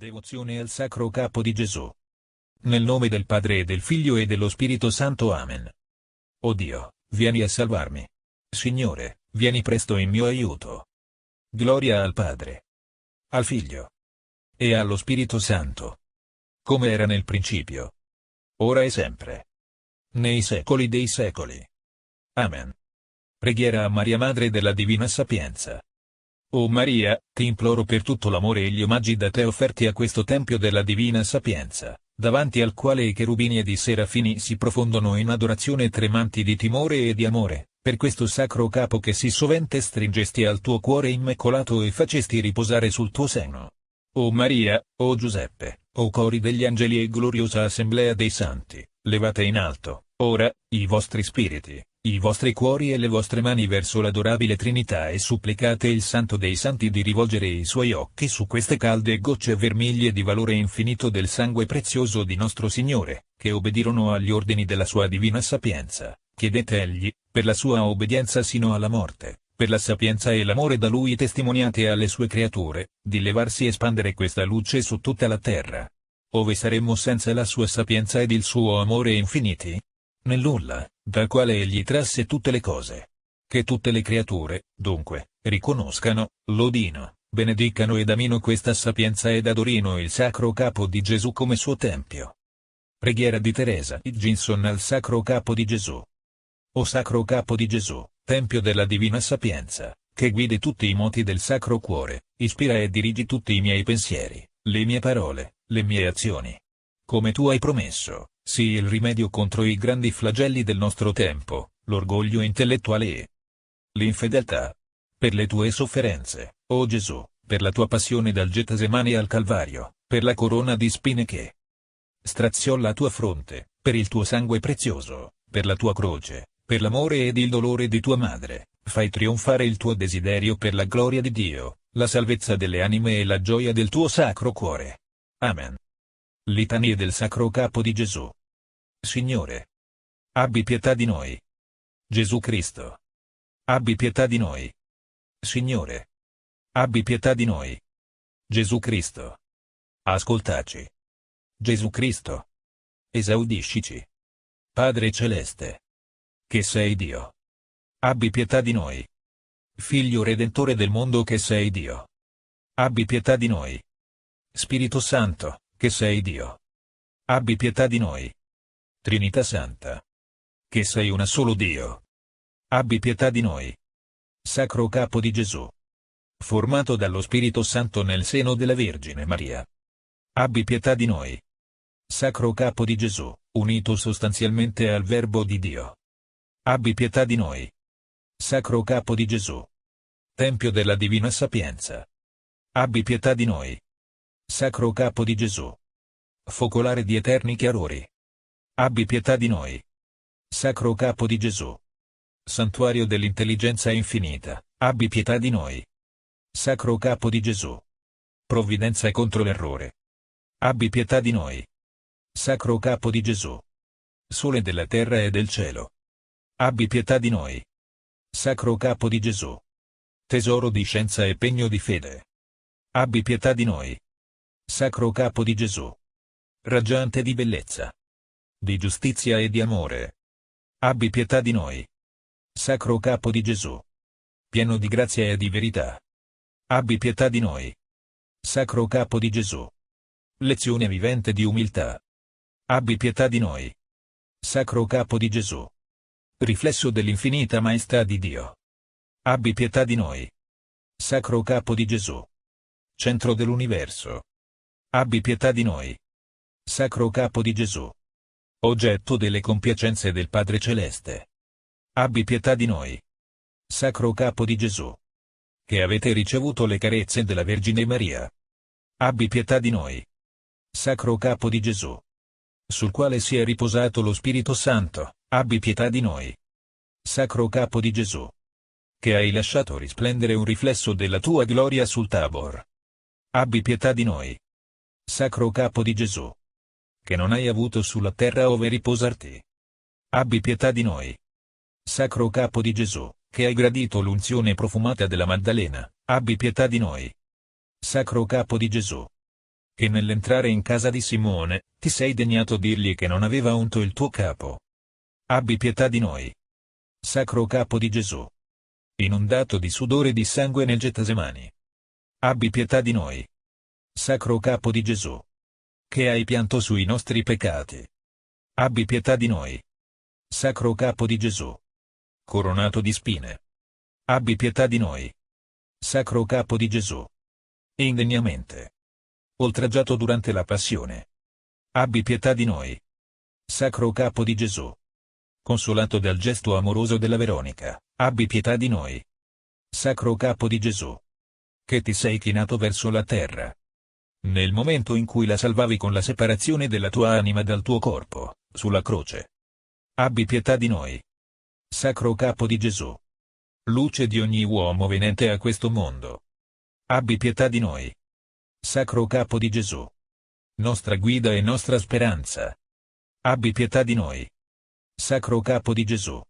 Devozione al Sacro Capo di Gesù. Nel nome del Padre e del Figlio e dello Spirito Santo. Amen. O Dio, vieni a salvarmi. Signore, vieni presto in mio aiuto. Gloria al Padre, al Figlio e allo Spirito Santo, come era nel principio, ora e sempre, nei secoli dei secoli. Amen. Preghiera a Maria Madre della Divina Sapienza. O Maria, ti imploro per tutto l'amore e gli omaggi da te offerti a questo Tempio della Divina Sapienza, davanti al quale i cherubini ed i serafini si profondono in adorazione tremanti di timore e di amore, per questo Sacro Capo che sì sovente stringesti al tuo cuore immacolato e facesti riposare sul tuo seno. O Maria, o Giuseppe, o cori degli angeli e gloriosa assemblea dei santi, levate in alto, ora, i vostri spiriti, i vostri cuori e le vostre mani verso l'adorabile Trinità e supplicate il Santo dei Santi di rivolgere i suoi occhi su queste calde gocce vermiglie di valore infinito del sangue prezioso di nostro Signore, che obbedirono agli ordini della sua divina sapienza. Chiedete egli, per la sua obbedienza sino alla morte, per la sapienza e l'amore da lui testimoniate alle sue creature, di levarsi e espandere questa luce su tutta la terra. Ove saremmo senza la sua sapienza ed il suo amore infiniti? Nel nulla, dal quale egli trasse tutte le cose. Che tutte le creature, dunque, riconoscano, lodino, benedicano ed amino questa sapienza ed adorino il Sacro Capo di Gesù come suo Tempio. Preghiera di Teresa Higginson al Sacro Capo di Gesù. O Sacro Capo di Gesù, Tempio della Divina Sapienza, che guidi tutti i moti del Sacro Cuore, ispira e dirigi tutti i miei pensieri, le mie parole, le mie azioni. Come tu hai promesso, sii il rimedio contro i grandi flagelli del nostro tempo, l'orgoglio intellettuale e l'infedeltà. Per le tue sofferenze, o Gesù, per la tua passione dal Getsemani al Calvario, per la corona di spine che straziò la tua fronte, per il tuo sangue prezioso, per la tua croce, per l'amore ed il dolore di tua madre, fai trionfare il tuo desiderio per la gloria di Dio, la salvezza delle anime e la gioia del tuo Sacro Cuore. Amen. Litanie del Sacro Capo di Gesù. Signore, abbi pietà di noi. Gesù Cristo, abbi pietà di noi. Signore, abbi pietà di noi. Gesù Cristo, ascoltaci. Gesù Cristo, esaudiscici. Padre Celeste, che sei Dio, abbi pietà di noi. Figlio Redentore del mondo che sei Dio, abbi pietà di noi. Spirito Santo, che sei Dio, abbi pietà di noi. Trinità Santa, che sei una solo Dio, abbi pietà di noi. Sacro Capo di Gesù, formato dallo Spirito Santo nel seno della Vergine Maria, abbi pietà di noi. Sacro Capo di Gesù, unito sostanzialmente al Verbo di Dio, abbi pietà di noi. Sacro Capo di Gesù, Tempio della Divina Sapienza, abbi pietà di noi. Sacro Capo di Gesù, focolare di eterni chiarori, abbi pietà di noi. Sacro Capo di Gesù, santuario dell'intelligenza infinita, abbi pietà di noi. Sacro Capo di Gesù, provvidenza contro l'errore, abbi pietà di noi. Sacro Capo di Gesù, sole della terra e del cielo, abbi pietà di noi. Sacro Capo di Gesù, tesoro di scienza e pegno di fede, abbi pietà di noi. Sacro Capo di Gesù, raggiante di bellezza, di giustizia e di amore, abbi pietà di noi. Sacro Capo di Gesù, pieno di grazia e di verità, abbi pietà di noi. Sacro Capo di Gesù, lezione vivente di umiltà, abbi pietà di noi. Sacro Capo di Gesù, riflesso dell'infinita maestà di Dio, abbi pietà di noi. Sacro Capo di Gesù, centro dell'universo, abbi pietà di noi. Sacro Capo di Gesù, oggetto delle compiacenze del Padre Celeste, abbi pietà di noi. Sacro Capo di Gesù, che avete ricevuto le carezze della Vergine Maria, abbi pietà di noi. Sacro Capo di Gesù, sul quale si è riposato lo Spirito Santo, abbi pietà di noi. Sacro Capo di Gesù, che hai lasciato risplendere un riflesso della tua gloria sul Tabor, abbi pietà di noi. Sacro Capo di Gesù, che non hai avuto sulla terra ove riposarti, abbi pietà di noi. Sacro Capo di Gesù, che hai gradito l'unzione profumata della Maddalena, abbi pietà di noi. Sacro Capo di Gesù, che nell'entrare in casa di Simone, ti sei degnato dirgli che non aveva unto il tuo capo. Abbi pietà di noi. Sacro capo di Gesù, inondato di sudore e di sangue nel Getsemani. Abbi pietà di noi. Sacro capo di Gesù, che hai pianto sui nostri peccati. Abbi pietà di noi. Sacro capo di Gesù, coronato di spine. Abbi pietà di noi. Sacro capo di Gesù, indegnamente oltraggiato durante la passione. Abbi pietà di noi. Sacro capo di Gesù, consolato dal gesto amoroso della Veronica. Abbi pietà di noi. Sacro capo di Gesù, che ti sei chinato verso la terra nel momento in cui la salvavi con la separazione della tua anima dal tuo corpo, sulla croce. Abbi pietà di noi. Sacro capo di Gesù, luce di ogni uomo venente a questo mondo. Abbi pietà di noi. Sacro capo di Gesù, nostra guida e nostra speranza. Abbi pietà di noi. Sacro capo di Gesù,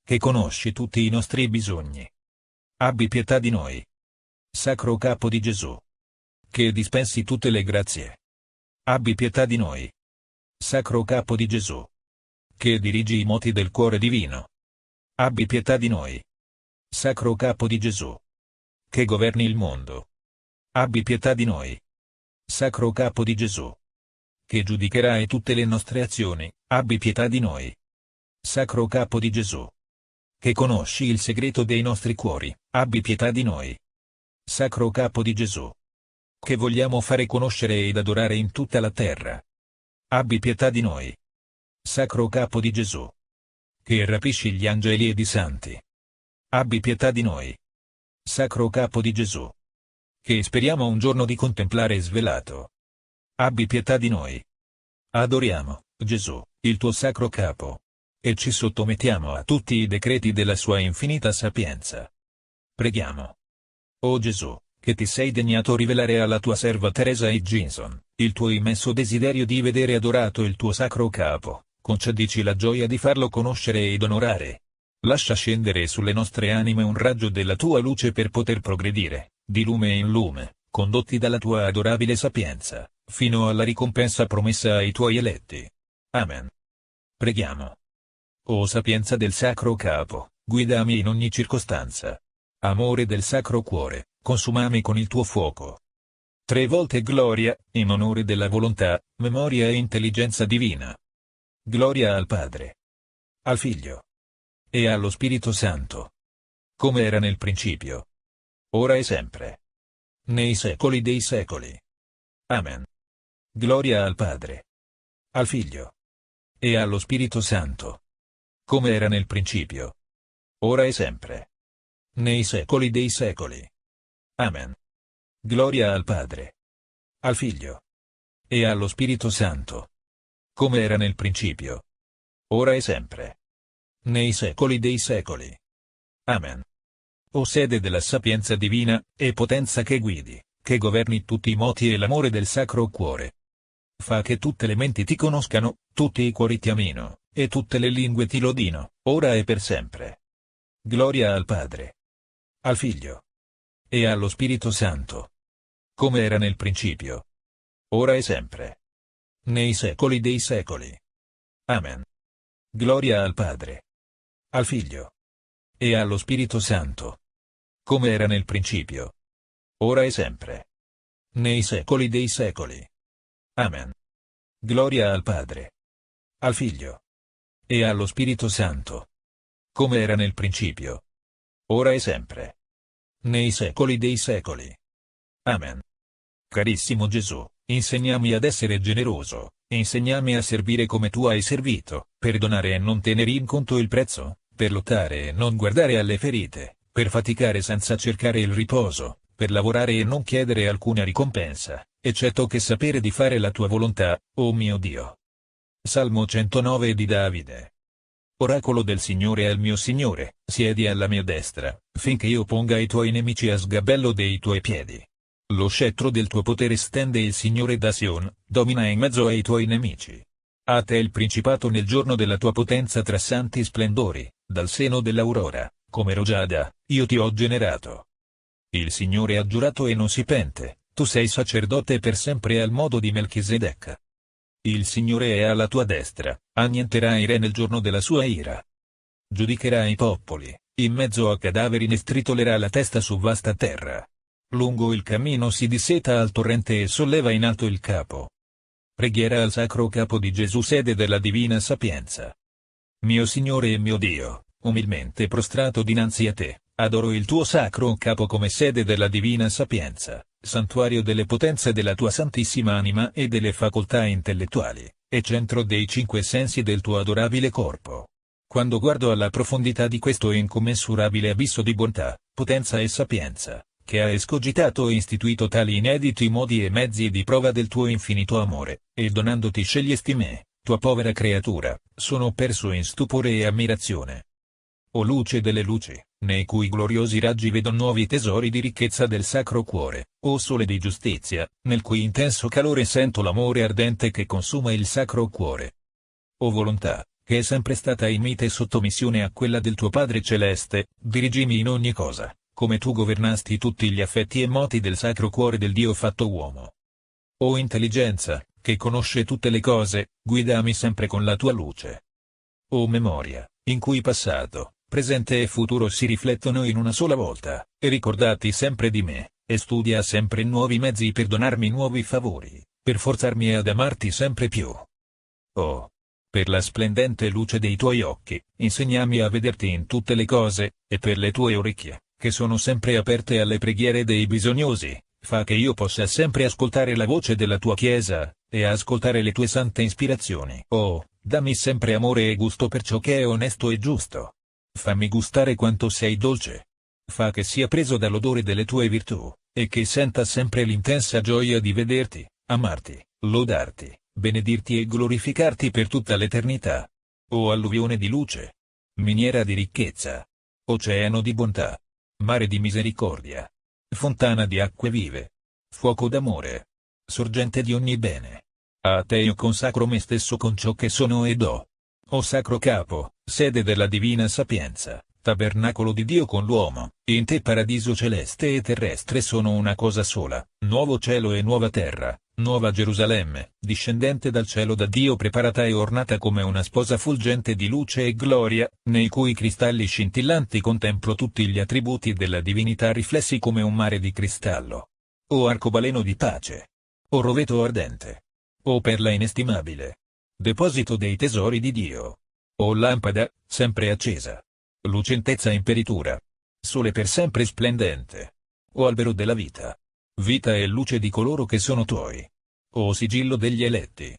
che conosci tutti i nostri bisogni. Abbi pietà di noi. Sacro capo di Gesù, che dispensi tutte le grazie. Abbi pietà di noi. Sacro capo di Gesù, che dirigi i moti del cuore divino. Abbi pietà di noi. Sacro capo di Gesù, che governi il mondo. Abbi pietà di noi. Sacro capo di Gesù, che giudicherai tutte le nostre azioni. Abbi pietà di noi. Sacro capo di Gesù, che conosci il segreto dei nostri cuori. Abbi pietà di noi. Sacro capo di Gesù, che vogliamo fare conoscere ed adorare in tutta la terra. Abbi pietà di noi. Sacro capo di Gesù, che rapisci gli angeli ed i santi. Abbi pietà di noi. Sacro capo di Gesù, che speriamo un giorno di contemplare svelato. Abbi pietà di noi. Adoriamo, Gesù, il tuo sacro capo, e ci sottomettiamo a tutti i decreti della sua infinita sapienza. Preghiamo. O Gesù, che ti sei degnato rivelare alla tua serva Teresa Higginson il tuo immenso desiderio di vedere adorato il tuo sacro capo, concedici la gioia di farlo conoscere ed onorare. Lascia scendere sulle nostre anime un raggio della tua luce per poter progredire, di lume in lume, condotti dalla tua adorabile sapienza, fino alla ricompensa promessa ai tuoi eletti. Amen. Preghiamo. O sapienza del sacro capo, guidami in ogni circostanza. Amore del sacro cuore, consumami con il tuo fuoco. 3 volte gloria, in onore della volontà, memoria e intelligenza divina. Gloria al Padre, al Figlio e allo Spirito Santo, come era nel principio, ora e sempre, nei secoli dei secoli. Amen. Gloria al Padre, al Figlio e allo Spirito Santo, come era nel principio, ora e sempre, nei secoli dei secoli. Amen. Gloria al Padre, al Figlio e allo Spirito Santo, come era nel principio, ora e sempre, nei secoli dei secoli. Amen. O sede della sapienza divina, e potenza che guidi, che governi tutti i moti e l'amore del sacro cuore. Fa che tutte le menti ti conoscano, tutti i cuori ti amino, e tutte le lingue ti lodino, ora e per sempre. Gloria al Padre, al Figlio e allo Spirito Santo, come era nel principio, ora e sempre, nei secoli dei secoli. Amen. Gloria al Padre, al Figlio e allo Spirito Santo, come era nel principio, ora e sempre, nei secoli dei secoli. Amen. Gloria al Padre, al Figlio e allo Spirito Santo, come era nel principio, ora e sempre, nei secoli dei secoli. Amen. Carissimo Gesù, insegnami ad essere generoso, insegnami a servire come tu hai servito, per donare e non tenere in conto il prezzo, per lottare e non guardare alle ferite, per faticare senza cercare il riposo, per lavorare e non chiedere alcuna ricompensa, eccetto che sapere di fare la tua volontà, o mio Dio. Salmo 109 di Davide. Oracolo del Signore al mio Signore, siedi alla mia destra, finché io ponga i tuoi nemici a sgabello dei tuoi piedi. Lo scettro del tuo potere stende il Signore da Sion, domina in mezzo ai tuoi nemici. A te il principato nel giorno della tua potenza tra santi splendori, dal seno dell'aurora, come rugiada, io ti ho generato. Il Signore ha giurato e non si pente, tu sei sacerdote per sempre al modo di Melchisedec. Il Signore è alla tua destra, annienterai re nel giorno della sua ira. Giudicherà i popoli, in mezzo a cadaveri ne stritolerà la testa su vasta terra. Lungo il cammino si disseta al torrente e solleva in alto il capo. Preghiera al Sacro Capo di Gesù, sede della Divina Sapienza. Mio Signore e mio Dio, umilmente prostrato dinanzi a te, adoro il tuo Sacro Capo come sede della Divina Sapienza, santuario delle potenze della tua Santissima Anima e delle facoltà intellettuali, e centro dei cinque sensi del tuo adorabile corpo. Quando guardo alla profondità di questo incommensurabile abisso di bontà, potenza e sapienza, che ha escogitato e istituito tali inediti modi e mezzi di prova del tuo infinito amore, e donandoti scegliesti me, tua povera creatura, sono perso in stupore e ammirazione. O luce delle luci, nei cui gloriosi raggi vedo nuovi tesori di ricchezza del Sacro Cuore, o sole di giustizia, nel cui intenso calore sento l'amore ardente che consuma il Sacro Cuore. O volontà, che è sempre stata in mite sottomissione a quella del tuo Padre Celeste, dirigimi in ogni cosa, come tu governasti tutti gli affetti e moti del Sacro Cuore del Dio fatto uomo. O intelligenza, che conosce tutte le cose, guidami sempre con la tua luce. O memoria, in cui passato, presente e futuro si riflettono in una sola volta, e ricordati sempre di me, e studia sempre nuovi mezzi per donarmi nuovi favori, per forzarmi ad amarti sempre più. Oh! Per la splendente luce dei tuoi occhi, insegnami a vederti in tutte le cose, e per le tue orecchie, che sono sempre aperte alle preghiere dei bisognosi, fa che io possa sempre ascoltare la voce della tua Chiesa, e ascoltare le tue sante ispirazioni. Oh, dammi sempre amore e gusto per ciò che è onesto e giusto. Fammi gustare quanto sei dolce. Fa che sia preso dall'odore delle tue virtù, e che senta sempre l'intensa gioia di vederti, amarti, lodarti, benedirti e glorificarti per tutta l'eternità. O alluvione di luce, miniera di ricchezza, oceano di bontà, mare di misericordia, fontana di acque vive, fuoco d'amore, sorgente di ogni bene. A te io consacro me stesso con ciò che sono ed ho. O Sacro Capo, sede della Divina Sapienza, tabernacolo di Dio con l'uomo, in te paradiso celeste e terrestre sono una cosa sola, nuovo cielo e nuova terra, nuova Gerusalemme, discendente dal cielo da Dio, preparata e ornata come una sposa fulgente di luce e gloria, nei cui cristalli scintillanti contemplo tutti gli attributi della divinità riflessi come un mare di cristallo. O arcobaleno di pace! O roveto ardente! O perla inestimabile! Deposito dei tesori di Dio! O lampada, sempre accesa! Lucentezza imperitura! Sole per sempre splendente! O albero della vita! Vita e luce di coloro che sono tuoi! O sigillo degli eletti!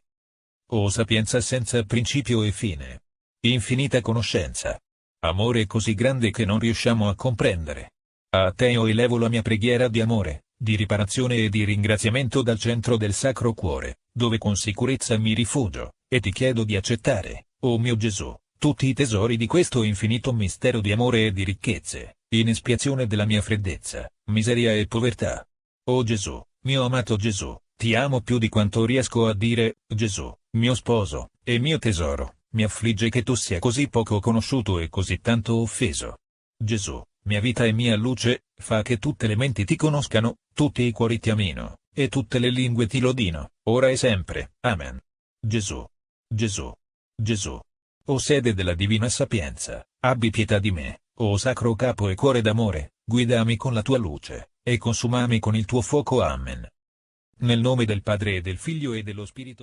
O sapienza senza principio e fine! Infinita conoscenza! Amore così grande che non riusciamo a comprendere! A te io elevo la mia preghiera di amore, di riparazione e di ringraziamento dal centro del Sacro Cuore, dove con sicurezza mi rifugio, e ti chiedo di accettare, o mio Gesù, tutti i tesori di questo infinito mistero di amore e di ricchezze, in espiazione della mia freddezza, miseria e povertà. O Gesù, mio amato Gesù, ti amo più di quanto riesco a dire. Gesù, mio sposo, e mio tesoro, mi affligge che tu sia così poco conosciuto e così tanto offeso. Gesù, mia vita e mia luce, fa che tutte le menti ti conoscano, tutti i cuori ti amino, e tutte le lingue ti lodino, ora e sempre. Amen. Gesù. Gesù. Gesù. O sede della Divina Sapienza, abbi pietà di me, o Sacro Capo e Cuore d'amore, guidami con la tua luce, e consumami con il tuo fuoco. Amen. Nel nome del Padre e del Figlio e dello Spirito Santo.